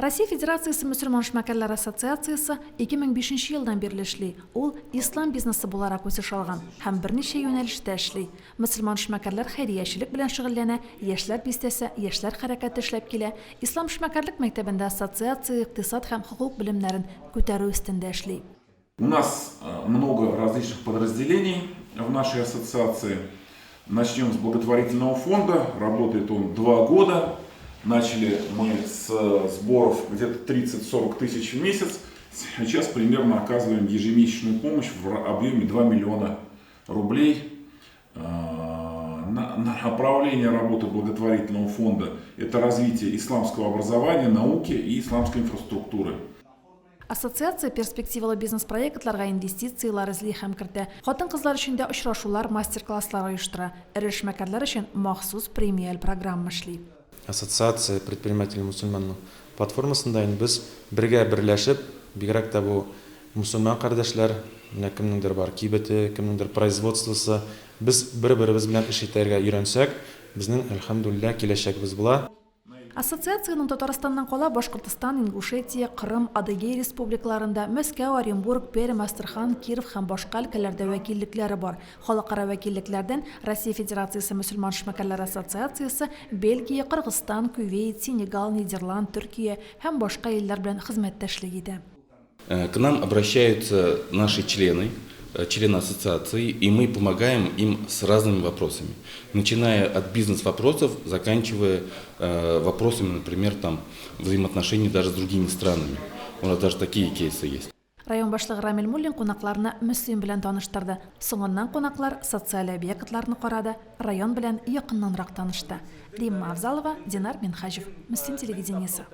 Россия Федерациясы Мусульман эшмәкәрләр ассоциациясы 2005 елдан бирле эшли. Ул ислам бизнесы буларак үсеш алган һәм берничә юнәлештә эшли. Мусульман эшмәкәрләр хәйриячелек белән шөгыльләнә, яшьләр бистәсе, яшьләр хәрәкәте эшләп килә. Ислам эшмәкәрлек мәктәбендә ассоциация икътисад һәм хукук белемнәрен күтәрү өстендә эшли. У нас много различных подразделений в нашей ассоциации. Начнем с благотворительного фонда. Работает он 2 года. Начали мы с сборов где-то 30-40 тысяч в месяц. Сейчас примерно оказываем ежемесячную помощь в объеме 2 миллиона рублей. Направление работы благотворительного фонда – это развитие исламского образования, науки и исламской инфраструктуры. Ассоциация перспективалы бизнес-проектларга инвестициялар эзли һәм кертә. Хатын-кызлар өчен дә очрашулар, мастер-класслар оештыра. Ире эшмәкәрләр өчен махсус премиаль программа эшли. Ассоциация предпринимателей мусульман платформасында без бергә берләшеп, бигрәк тә бу мусульман кардәшләр, кемнеңдер бар кибете, кемнеңдер производствосы, без бер-беребез белән эш итәргә өйрәнсәк, безнең әлхәмдүлилләh киләчәкбез була. Ассоциациянең Татарстаннан кала Башкортстан, Ингушетия, Кырым, Адыгея республикаларында, Мәскәү, Оренбург, Пермь, Астрхан, Киров һәм башка өлкәләрдә вәкиллекләре бар. Халыкара вәкиллекләрдән Россия Федерациясы Мусульман эшмәкәрләр ассоциациясы Бельгия, Кыргызстан, Кувейт, Сенегал, Нидерланд, Төркия һәм башка илләр белән хезмәттәшлек итә. К нам обращаются наши члены ассоциации, и мы помогаем им с разными вопросами, начиная от бизнес-вопросов, заканчивая вопросами, например, взаимоотношений даже с другими странами. У нас даже такие кейсы есть. Район башлыгы Рамил Муллин кунакларны Мөслим белән таныштырды. Соңыннан кунаклар социаль объектларны карады, район белән якыннанрак танышты. Римма Авзалова, Динар Минхажев, Мөслим телевидениесе.